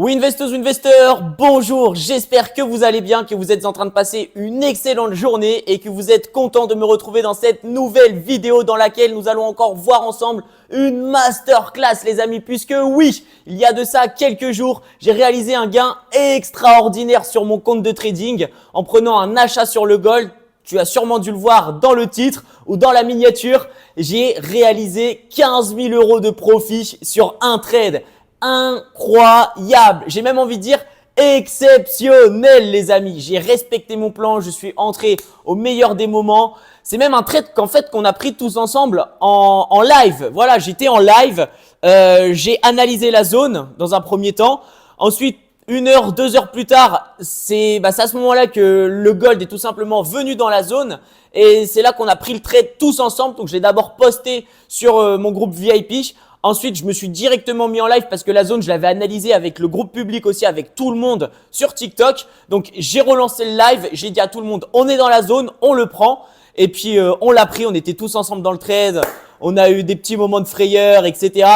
Oui, investeuses ou investisseurs, bonjour, j'espère que vous allez bien, que vous êtes en train de passer une excellente journée et que vous êtes content de me retrouver dans cette nouvelle vidéo dans laquelle nous allons encore voir ensemble une masterclass les amis, puisque oui, il y a de ça quelques jours, j'ai réalisé un gain extraordinaire sur mon compte de trading en prenant un achat sur le gold. Tu as sûrement dû le voir dans le titre ou dans la miniature, j'ai réalisé 15 000 € de profit sur un trade. Incroyable, j'ai même envie de dire exceptionnel les amis. J'ai respecté mon plan, je suis entré au meilleur des moments. C'est même un trade qu'on a pris tous ensemble en live. Voilà, j'étais en live, j'ai analysé la zone dans un premier temps. Ensuite, 1 heure, 2 heures plus tard, c'est à ce moment-là que le gold est tout simplement venu dans la zone. Et c'est là qu'on a pris le trade tous ensemble. Donc, j'ai d'abord posté sur mon groupe VIP. Ensuite, je me suis directement mis en live parce que la zone, je l'avais analysée avec le groupe public aussi, avec tout le monde sur TikTok. Donc, j'ai relancé le live. J'ai dit à tout le monde, on est dans la zone, on le prend. Et puis, on l'a pris. On était tous ensemble dans le trade. On a eu des petits moments de frayeur, etc.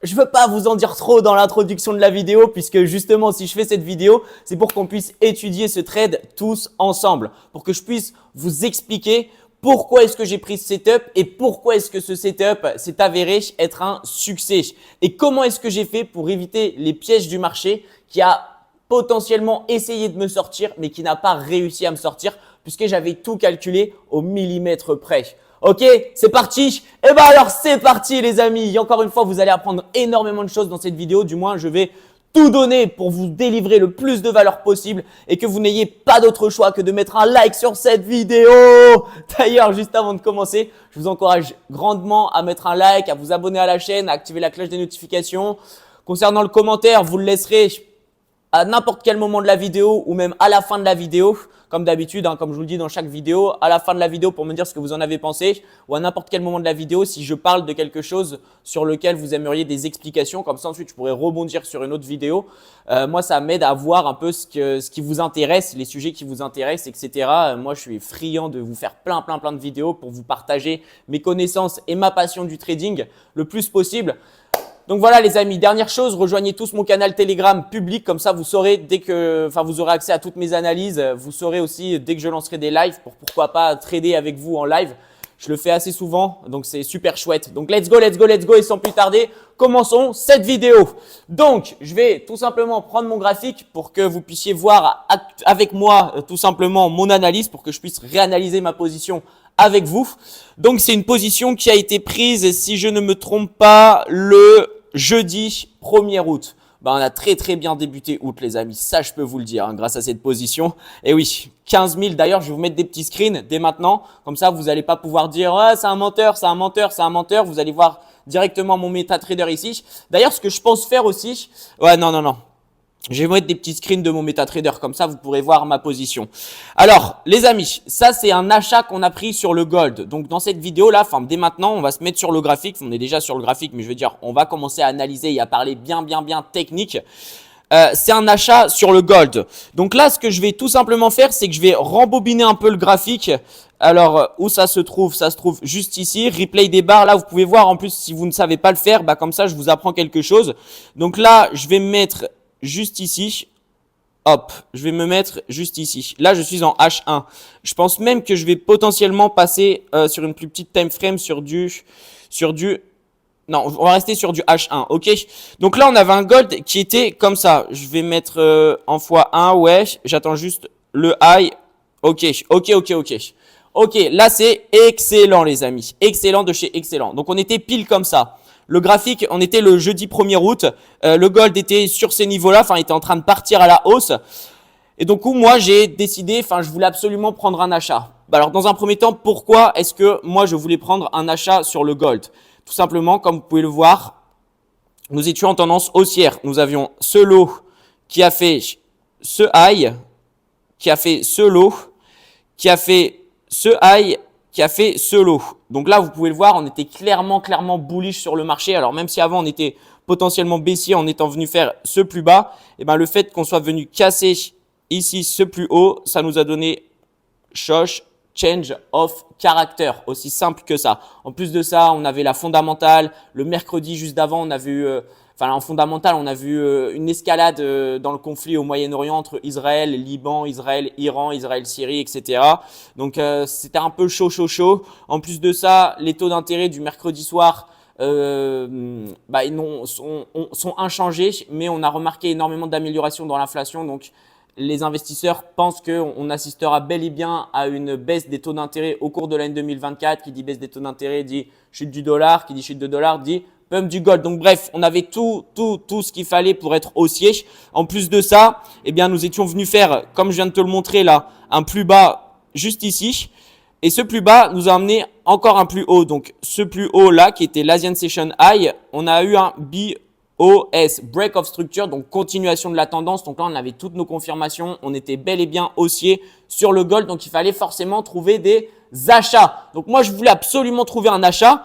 Je veux pas vous en dire trop dans l'introduction de la vidéo puisque justement, si je fais cette vidéo, c'est pour qu'on puisse étudier ce trade tous ensemble. Pour que je puisse vous expliquer pourquoi est-ce que j'ai pris ce setup et pourquoi est-ce que ce setup s'est avéré être un succès et comment est-ce que j'ai fait pour éviter les pièges du marché qui a potentiellement essayé de me sortir mais qui n'a pas réussi à me sortir puisque j'avais tout calculé au millimètre près. Ok, c'est parti. Et alors c'est parti les amis. Et encore une fois, vous allez apprendre énormément de choses dans cette vidéo. Du moins, je vais tout donner pour vous délivrer le plus de valeur possible et que vous n'ayez pas d'autre choix que de mettre un like sur cette vidéo. D'ailleurs, juste avant de commencer, je vous encourage grandement à mettre un like, à vous abonner à la chaîne, à activer la cloche des notifications. Concernant le commentaire, vous le laisserez à n'importe quel moment de la vidéo ou même à la fin de la vidéo, comme d'habitude, comme je vous le dis dans chaque vidéo, à la fin de la vidéo pour me dire ce que vous en avez pensé ou à n'importe quel moment de la vidéo si je parle de quelque chose sur lequel vous aimeriez des explications. Comme ça, ensuite, je pourrais rebondir sur une autre vidéo. Moi, ça m'aide à voir un peu ce qui vous intéresse, les sujets qui vous intéressent, etc. Moi, je suis friand de vous faire plein de vidéos pour vous partager mes connaissances et ma passion du trading le plus possible. Donc voilà les amis, dernière chose, rejoignez tous mon canal Telegram public, comme ça vous saurez vous aurez accès à toutes mes analyses, vous saurez aussi dès que je lancerai des lives pour pourquoi pas trader avec vous en live. Je le fais assez souvent, donc c'est super chouette. Donc let's go et sans plus tarder, commençons cette vidéo. Donc je vais tout simplement prendre mon graphique pour que vous puissiez voir avec moi tout simplement mon analyse pour que je puisse réanalyser ma position avec vous. Donc c'est une position qui a été prise, si je ne me trompe pas, le jeudi 1er août. On a très bien débuté août les amis, ça je peux vous le dire grâce à cette position. Et oui, 15 000 d'ailleurs, je vais vous mettre des petits screens dès maintenant. Comme ça, vous n'allez pas pouvoir dire « c'est un menteur, c'est un menteur, c'est un menteur ». Vous allez voir directement mon MetaTrader ici. D'ailleurs, ce que je pense faire aussi… non. Je vais vous mettre des petits screens de mon MetaTrader, comme ça vous pourrez voir ma position. Alors les amis, ça c'est un achat qu'on a pris sur le gold. Donc dans cette vidéo là, dès maintenant, on va se mettre sur le graphique. On est déjà sur le graphique, mais je veux dire, on va commencer à analyser et à parler bien technique. C'est un achat sur le gold. Donc là, ce que je vais tout simplement faire, c'est que je vais rembobiner un peu le graphique. Alors, où ça se trouve? Ça se trouve juste ici. Replay des barres. Là, vous pouvez voir. En plus, si vous ne savez pas le faire, comme ça, je vous apprends quelque chose. Donc là, je vais me mettre juste ici. Hop, je vais me mettre juste ici. Là, je suis en H1. Je pense même que je vais potentiellement passer sur une plus petite time frame sur du… Non, on va rester sur du H1, ok? Donc là, on avait un gold qui était comme ça. Je vais mettre en x1, ouais. J'attends juste le high. Ok. Ok, là, c'est excellent, les amis. Excellent de chez excellent. Donc, on était pile comme ça. Le graphique, on était le jeudi 1er août. Le gold était sur ces niveaux-là. Il était en train de partir à la hausse. Et donc, moi, j'ai décidé, je voulais absolument prendre un achat. Alors, dans un premier temps, pourquoi est-ce que moi, je voulais prendre un achat sur le gold? Tout simplement, comme vous pouvez le voir, nous étions en tendance haussière. Nous avions ce low qui a fait ce high, qui a fait ce low, qui a fait ce high, qui a fait ce low. Donc là, vous pouvez le voir, on était clairement bullish sur le marché. Alors même si avant, on était potentiellement baissier en étant venu faire ce plus bas, le fait qu'on soit venu casser ici ce plus haut, ça nous a donné change of character, aussi simple que ça. En plus de ça, on avait la fondamentale. Le mercredi juste d'avant, on a vu, en fondamental, on a vu une escalade dans le conflit au Moyen-Orient entre Israël, Liban, Israël, Iran, Israël, Syrie, etc. Donc, c'était un peu chaud. En plus de ça, les taux d'intérêt du mercredi soir sont inchangés, mais on a remarqué énormément d'amélioration dans l'inflation. Donc, les investisseurs pensent qu'on assistera bel et bien à une baisse des taux d'intérêt au cours de l'année 2024. Qui dit baisse des taux d'intérêt dit chute du dollar. Qui dit chute de dollar dit pump du gold. Donc bref, on avait tout ce qu'il fallait pour être haussier. En plus de ça, eh bien, nous étions venus faire, comme je viens de te le montrer là, un plus bas juste ici. Et ce plus bas nous a amené encore un plus haut. Donc ce plus haut là, qui était l'Asian Session High, on a eu un BOS, Break of Structure, donc continuation de la tendance. Donc là, on avait toutes nos confirmations. On était bel et bien haussier sur le gold. Donc il fallait forcément trouver des achats. Donc moi, je voulais absolument trouver un achat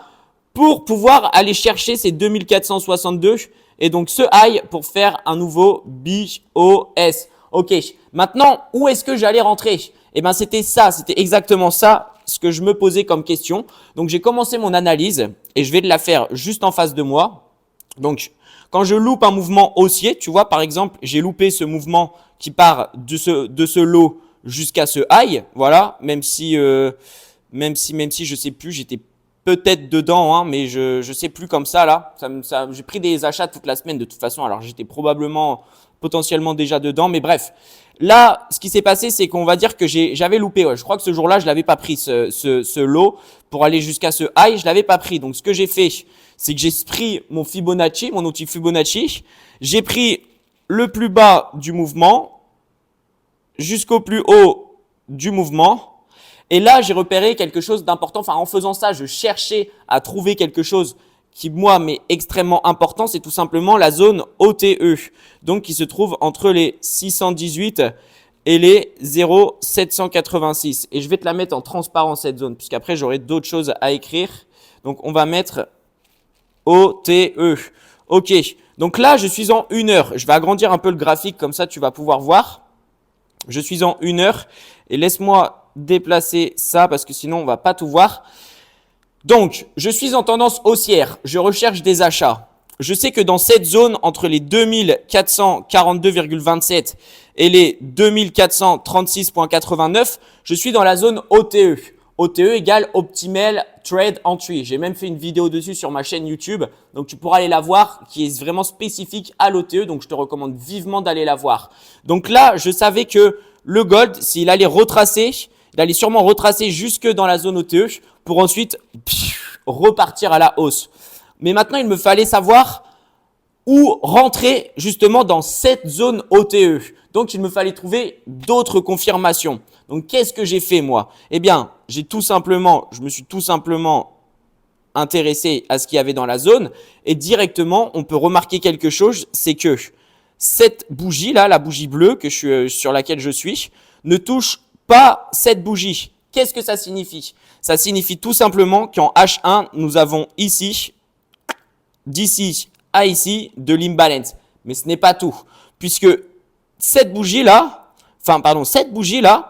pour pouvoir aller chercher ces 2462 et donc ce high pour faire un nouveau BOS. Ok, maintenant, où est-ce que j'allais rentrer? Eh bien, c'était exactement ça ce que je me posais comme question. Donc, j'ai commencé mon analyse et je vais te la faire juste en face de moi. Donc, quand je loupe un mouvement haussier, tu vois, par exemple, j'ai loupé ce mouvement qui part de ce low jusqu'à ce high. Voilà, même si je sais plus, j'étais peut-être dedans, hein, mais je sais plus comme ça là. J'ai pris des achats toute la semaine de toute façon, alors j'étais potentiellement déjà dedans, mais bref. Là, ce qui s'est passé, c'est qu'on va dire que j'avais loupé. Ouais. Je crois que ce jour-là, je l'avais pas pris ce low pour aller jusqu'à ce high, je l'avais pas pris. Donc, ce que j'ai fait, c'est que j'ai pris mon Fibonacci, mon outil Fibonacci. J'ai pris le plus bas du mouvement jusqu'au plus haut du mouvement. Et là, j'ai repéré quelque chose d'important. Enfin, en faisant ça, je cherchais à trouver quelque chose qui, moi, m'est extrêmement important. C'est tout simplement la zone OTE. Donc, qui se trouve entre les 618 et les 0,786. Et je vais te la mettre en transparent, cette zone, puisqu'après, j'aurai d'autres choses à écrire. Donc, on va mettre OTE. OK. Donc là, je suis en 1 heure. Je vais agrandir un peu le graphique, comme ça, tu vas pouvoir voir. Je suis en 1 heure. Et laisse-moi déplacer ça parce que sinon on va pas tout voir. Donc, je suis en tendance haussière. Je recherche des achats. Je sais que dans cette zone entre les 2442,27 et les 2436,89, je suis dans la zone OTE. OTE égale Optimal Trade Entry. J'ai même fait une vidéo dessus sur ma chaîne YouTube. Donc, tu pourras aller la voir qui est vraiment spécifique à l'OTE. Donc, je te recommande vivement d'aller la voir. Donc là, je savais que le gold, s'il allait retracer, il allait sûrement retracer jusque dans la zone OTE pour ensuite repartir à la hausse. Mais maintenant, il me fallait savoir où rentrer justement dans cette zone OTE. Donc, il me fallait trouver d'autres confirmations. Donc, qu'est-ce que j'ai fait moi? Eh bien, je me suis tout simplement intéressé à ce qu'il y avait dans la zone et directement, on peut remarquer quelque chose, c'est que cette bougie là, la bougie bleue sur laquelle je suis, ne touche pas cette bougie. Qu'est-ce que ça signifie? Ça signifie tout simplement qu'en H1, nous avons ici, d'ici à ici, de l'imbalance. Mais ce n'est pas tout. Puisque cette bougie-là,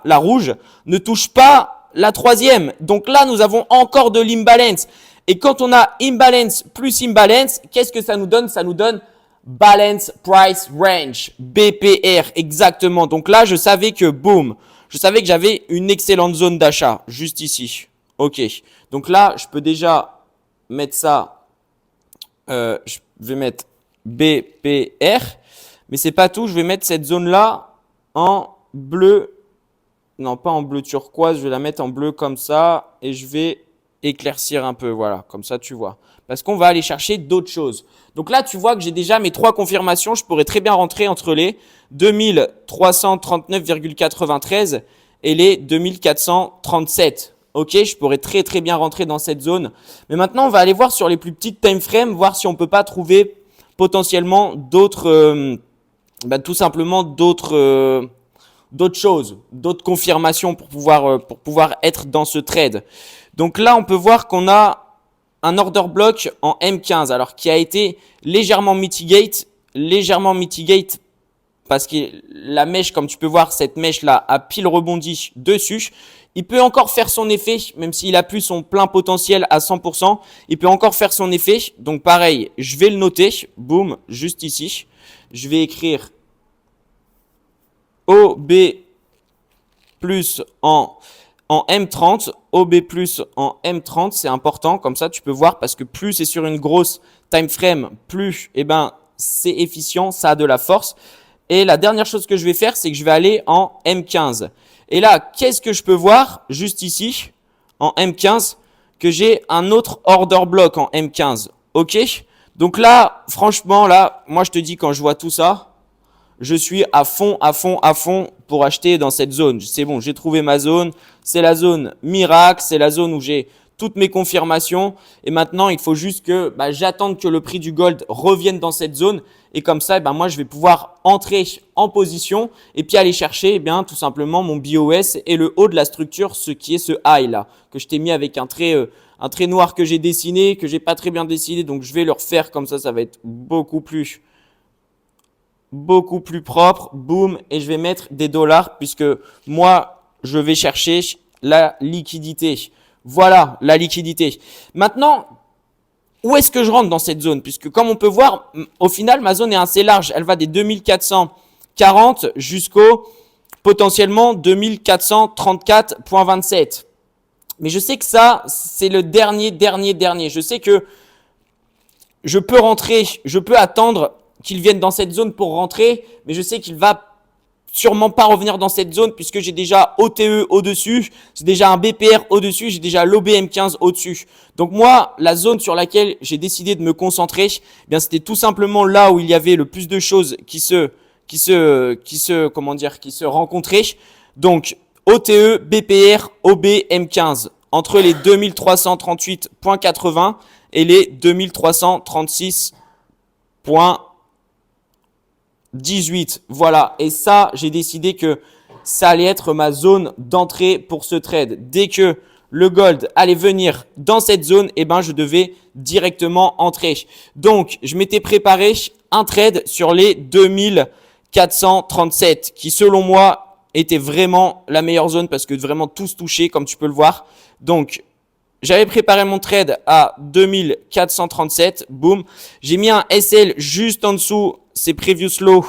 la rouge, ne touche pas la troisième. Donc là, nous avons encore de l'imbalance. Et quand on a imbalance plus imbalance, qu'est-ce que ça nous donne? Ça nous donne Balance Price Range, BPR, exactement. Donc là, je savais que, boum, je savais que j'avais une excellente zone d'achat, juste ici. Ok, donc là, je peux déjà mettre ça, je vais mettre BPR, mais c'est pas tout, je vais mettre cette zone-là en bleu, non pas en bleu turquoise, je vais la mettre en bleu comme ça, et je vais éclaircir un peu, voilà, comme ça tu vois. Parce qu'on va aller chercher d'autres choses. Donc là, tu vois que j'ai déjà mes 3 confirmations. Je pourrais très bien rentrer entre les 2339,93 et les 2437. Ok, je pourrais très très bien rentrer dans cette zone. Mais maintenant, on va aller voir sur les plus petites time frames, voir si on peut pas trouver potentiellement d'autres, tout simplement d'autres choses, d'autres confirmations pour pouvoir être dans ce trade. Donc là, on peut voir qu'on a un order block en M15, alors qui a été légèrement mitigate parce que la mèche, comme tu peux voir, cette mèche-là a pile rebondi dessus. il peut encore faire son effet, même s'il a plus son plein potentiel à 100%, il peut encore faire son effet. Donc pareil, je vais le noter, boum, juste ici. Je vais écrire OB plus en M30, OB plus en M30, c'est important, comme ça tu peux voir, parce que plus c'est sur une grosse time frame, plus c'est efficient, ça a de la force. Et la dernière chose que je vais faire, c'est que je vais aller en M15. Et là, qu'est-ce que je peux voir juste ici, en M15, que j'ai un autre order block en M15. Ok? Donc là, franchement, là, moi je te dis, quand je vois tout ça, je suis à fond pour acheter dans cette zone. C'est bon, j'ai trouvé ma zone. C'est la zone miracle, c'est la zone où j'ai toutes mes confirmations. Et maintenant, il faut juste que j'attende que le prix du gold revienne dans cette zone. Et comme ça, moi, je vais pouvoir entrer en position et puis aller chercher tout simplement mon BOS et le haut de la structure, ce qui est ce high là, que je t'ai mis avec un trait noir que j'ai dessiné, que j'ai pas très bien dessiné. Donc, je vais le refaire comme ça va être beaucoup plus propre. Boum. Et je vais mettre des dollars puisque moi, je vais chercher la liquidité. Voilà, la liquidité. Maintenant, où est-ce que je rentre dans cette zone? Puisque comme on peut voir, au final, ma zone est assez large. Elle va des 2440 jusqu'au potentiellement 2434.27. Mais je sais que ça, c'est le dernier. Je sais que je peux rentrer, je peux attendre qu'il vienne dans cette zone pour rentrer, mais je sais qu'il va sûrement pas revenir dans cette zone puisque j'ai déjà OTE au-dessus, j'ai déjà un BPR au-dessus, j'ai déjà l'OBM15 au-dessus. Donc moi, la zone sur laquelle j'ai décidé de me concentrer, c'était tout simplement là où il y avait le plus de choses qui se rencontraient. Donc OTE, BPR, OBM15 entre les 2338.80 et les 2336.18. Voilà. Et ça, j'ai décidé que ça allait être ma zone d'entrée pour ce trade. Dès que le gold allait venir dans cette zone, je devais directement entrer. Donc, je m'étais préparé un trade sur les 2437 qui, selon moi, était vraiment la meilleure zone parce que vraiment tout se touchait, comme tu peux le voir. Donc, j'avais préparé mon trade à 2437. Boum. J'ai mis un SL juste en dessous. C'est previous low.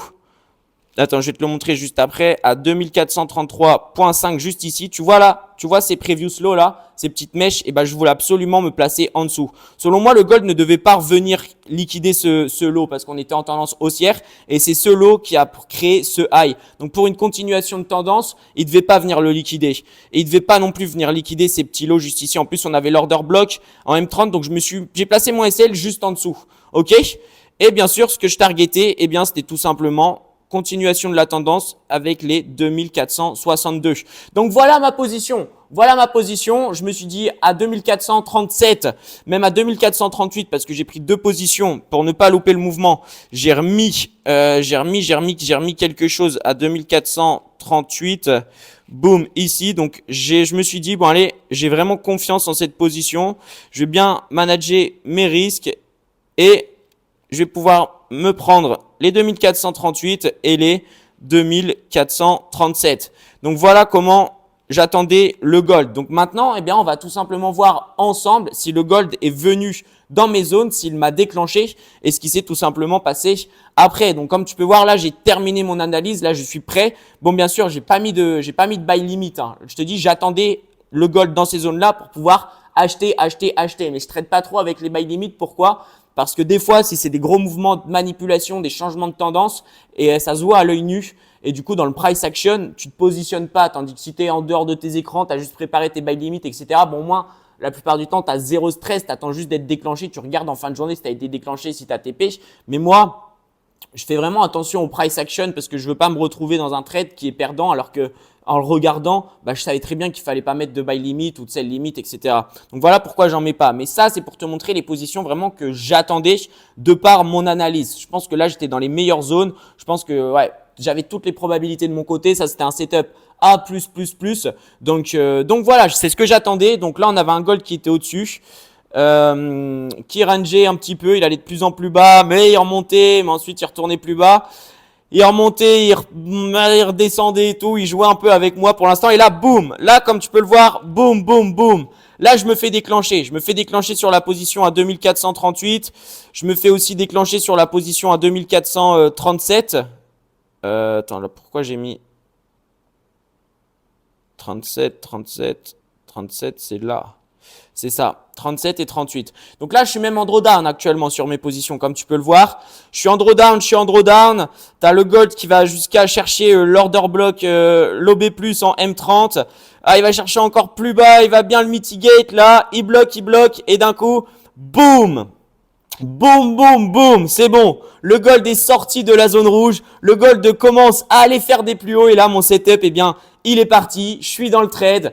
Attends, je vais te le montrer juste après. À 2433.5 juste ici. Tu vois là, tu vois ces previous low là, ces petites mèches. Je voulais absolument me placer en dessous. Selon moi, le gold ne devait pas revenir liquider ce low parce qu'on était en tendance haussière. Et c'est ce low qui a créé ce high. Donc pour une continuation de tendance, il ne devait pas venir le liquider. Et il ne devait pas non plus venir liquider ces petits lows juste ici. En plus, on avait l'order block en M30. Donc j'ai placé mon SL juste en dessous. OK? Et bien sûr, ce que je targetais, c'était tout simplement continuation de la tendance avec les 2462. Donc voilà ma position. Je me suis dit à 2437, même à 2438 parce que j'ai pris deux positions pour ne pas louper le mouvement. J'ai remis quelque chose à 2438. Boum, ici. Donc je me suis dit bon allez, j'ai vraiment confiance en cette position. Je vais bien manager mes risques et je vais pouvoir me prendre les 2438 et les 2437. Donc voilà comment j'attendais le gold. Donc maintenant, on va tout simplement voir ensemble si le gold est venu dans mes zones, s'il m'a déclenché et ce qui s'est tout simplement passé après. Donc comme tu peux voir là, j'ai terminé mon analyse. Là, je suis prêt. Bon, bien sûr, j'ai pas mis de buy limit. Je te dis, j'attendais le gold dans ces zones-là pour pouvoir acheter. Mais je trade pas trop avec les buy limit. Pourquoi? Parce que des fois, si c'est des gros mouvements de manipulation, des changements de tendance, et ça se voit à l'œil nu, et du coup, dans le price action, tu te positionnes pas, tandis que si tu es en dehors de tes écrans, tu as juste préparé tes buy limits, etc. Bon, au moins, la plupart du temps, tu as zéro stress, tu attends juste d'être déclenché, tu regardes en fin de journée si tu as été déclenché, si tu as TP. Mais moi, je fais vraiment attention au price action parce que je veux pas me retrouver dans un trade qui est perdant alors que en le regardant, je savais très bien qu'il fallait pas mettre de buy limit ou de sell limit, etc. Donc voilà pourquoi j'en mets pas. Mais ça, c'est pour te montrer les positions vraiment que j'attendais de par mon analyse. Je pense que là, j'étais dans les meilleures zones. Je pense que j'avais toutes les probabilités de mon côté. Ça, c'était un setup A+++. Donc voilà, c'est ce que j'attendais. Donc là, on avait un gold qui était au-dessus. Qui rangeait un petit peu, il allait de plus en plus bas, mais il remontait, mais ensuite il retournait plus bas. Il remontait, il redescendait et tout. Il jouait un peu avec moi pour l'instant. Et là, boum. Là, comme tu peux le voir, boum, boum, boum. Là, je me fais déclencher. Je me fais déclencher sur la position à 2438. Je me fais aussi déclencher sur la position à 2437. Attends, là, pourquoi j'ai mis 37, 37, 37, c'est là. C'est ça, 37 et 38. Donc là, je suis même en drawdown actuellement sur mes positions, comme tu peux le voir. Je suis en drawdown. Tu as le gold qui va jusqu'à chercher l'order block, l'OB+, en M30. Ah, il va chercher encore plus bas, il va bien le mitigate là. Il bloque, et d'un coup, boum! Boum, boum, boum, c'est bon. Le gold est sorti de la zone rouge. Le gold commence à aller faire des plus hauts. Et là, mon setup, eh bien, il est parti. Je suis dans le trade.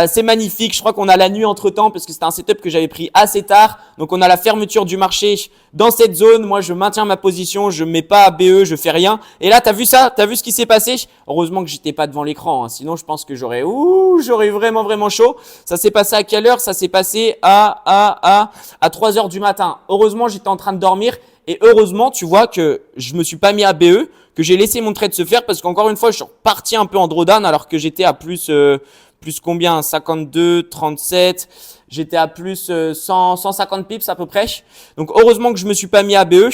C'est magnifique. Je crois qu'on a la nuit entre temps parce que c'était un setup que j'avais pris assez tard. Donc, on a la fermeture du marché dans cette zone. Moi, je maintiens ma position. Je mets pas BE, je fais rien. Et là, t'as vu ça? T'as vu ce qui s'est passé? Heureusement que j'étais pas devant l'écran. Hein. Sinon, je pense que j'aurais vraiment chaud. Ça s'est passé à quelle heure? Ça s'est passé à 3 heures du matin. Heureusement, j'étais en train de dormir. Et heureusement, tu vois que je me suis pas mis à BE, que j'ai laissé mon trade se faire parce qu'encore une fois, je suis reparti un peu en drawdown alors que j'étais à plus combien? 52, 37. J'étais à plus 150 pips à peu près. Donc, heureusement que je me suis pas mis à BE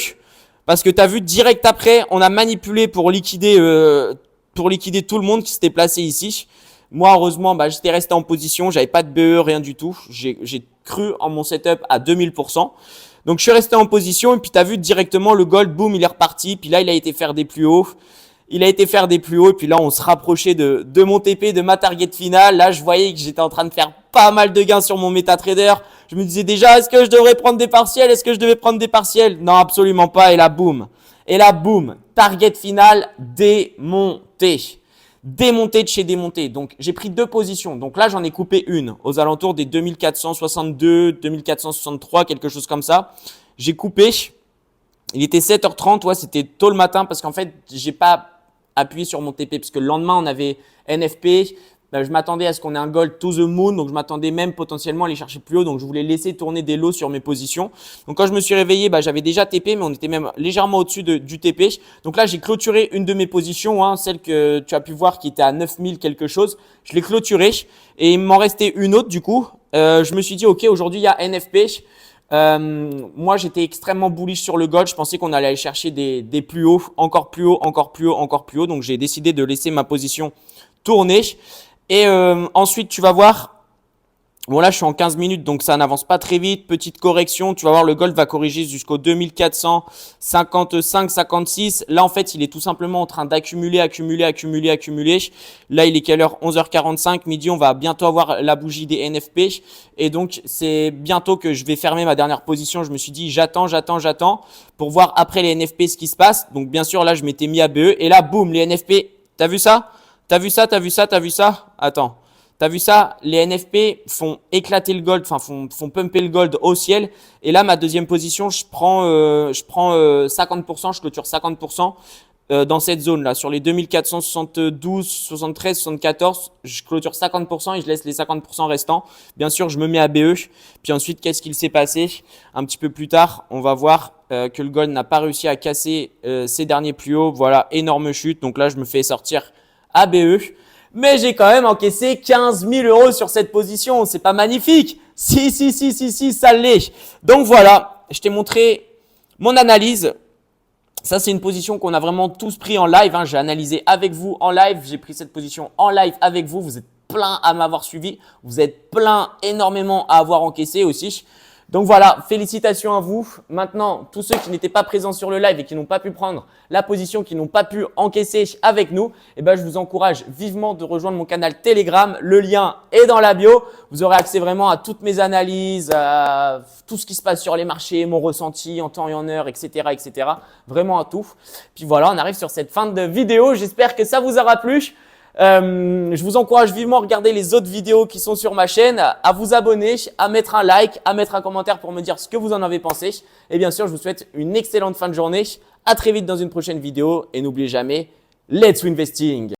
parce que tu as vu direct après, on a manipulé pour liquider tout le monde qui s'était placé ici. Moi, heureusement, j'étais resté en position. J'avais pas de BE, rien du tout. J'ai cru en mon setup à 2000%. Donc, je suis resté en position et puis tu as vu directement le gold, boum, il est reparti. Puis là, il a été faire des plus hauts. Et puis là, on se rapprochait de mon TP, de ma target finale. Là, je voyais que j'étais en train de faire pas mal de gains sur mon MetaTrader. Je me disais déjà, est-ce que je devrais prendre des partiels? Non, absolument pas. Et là, boum. Target finale démonté. Démonté de chez démonté. Donc, j'ai pris 2 positions. Donc là, j'en ai coupé une aux alentours des 2462, 2463, quelque chose comme ça. J'ai coupé. Il était 7h30. Ouais, c'était tôt le matin parce qu'en fait, j'ai pas appuyé sur mon TP parce que le lendemain, on avait NFP. Je m'attendais à ce qu'on ait un gold to the moon. Donc, je m'attendais même potentiellement à aller chercher plus haut. Donc, je voulais laisser tourner des lots sur mes positions. Donc, quand je me suis réveillé, j'avais déjà TP, mais on était même légèrement au-dessus du TP. Donc là, j'ai clôturé une de mes positions, hein, celle que tu as pu voir qui était à 9000 quelque chose. Je l'ai clôturée et il m'en restait une autre du coup. Je me suis dit, OK, aujourd'hui, il y a NFP. Moi, j'étais extrêmement bullish sur le gold. Je pensais qu'on allait aller chercher des plus hauts, encore plus haut. Donc, j'ai décidé de laisser ma position tourner. Et ensuite, tu vas voir, bon là, je suis en 15 minutes, donc ça n'avance pas très vite. Petite correction, tu vas voir, le gold va corriger jusqu'au 2455, 56. Là, en fait, il est tout simplement en train d'accumuler. Là, il est quelle heure? 11h45, midi, on va bientôt avoir la bougie des NFP. Et donc, c'est bientôt que je vais fermer ma dernière position. Je me suis dit, j'attends pour voir après les NFP ce qui se passe. Donc, bien sûr, là, je m'étais mis à BE. Et là, boum, les NFP, t'as vu ça? T'as vu ça? Attends. T'as vu ça? Les NFP font éclater le gold, font pumper le gold au ciel. Et là, ma deuxième position, je prends 50%, je clôture 50% dans cette zone-là. Sur les 2472, 73, 74, je clôture 50% et je laisse les 50% restants. Bien sûr, je me mets à BE. Puis ensuite, qu'est-ce qu'il s'est passé? Un petit peu plus tard, on va voir que le gold n'a pas réussi à casser ses derniers plus hauts. Voilà, énorme chute. Donc là, je me fais sortir à BE. Mais j'ai quand même encaissé 15 000 € sur cette position. C'est pas magnifique? Si, ça l'est. Donc voilà, je t'ai montré mon analyse. Ça, c'est une position qu'on a vraiment tous pris en live. J'ai analysé avec vous en live. J'ai pris cette position en live avec vous. Vous êtes plein à m'avoir suivi. Vous êtes plein énormément à avoir encaissé aussi. Donc voilà, félicitations à vous. Maintenant, tous ceux qui n'étaient pas présents sur le live et qui n'ont pas pu prendre la position, qui n'ont pas pu encaisser avec nous, je vous encourage vivement de rejoindre mon canal Telegram. Le lien est dans la bio. Vous aurez accès vraiment à toutes mes analyses, à tout ce qui se passe sur les marchés, mon ressenti en temps et en heure, etc. Vraiment à tout. Puis voilà, on arrive sur cette fin de vidéo. J'espère que ça vous aura plu. Je vous encourage vivement à regarder les autres vidéos qui sont sur ma chaîne, à vous abonner, à mettre un like, à mettre un commentaire pour me dire ce que vous en avez pensé. Et bien sûr, je vous souhaite une excellente fin de journée. À très vite dans une prochaine vidéo et n'oubliez jamais, let's investing!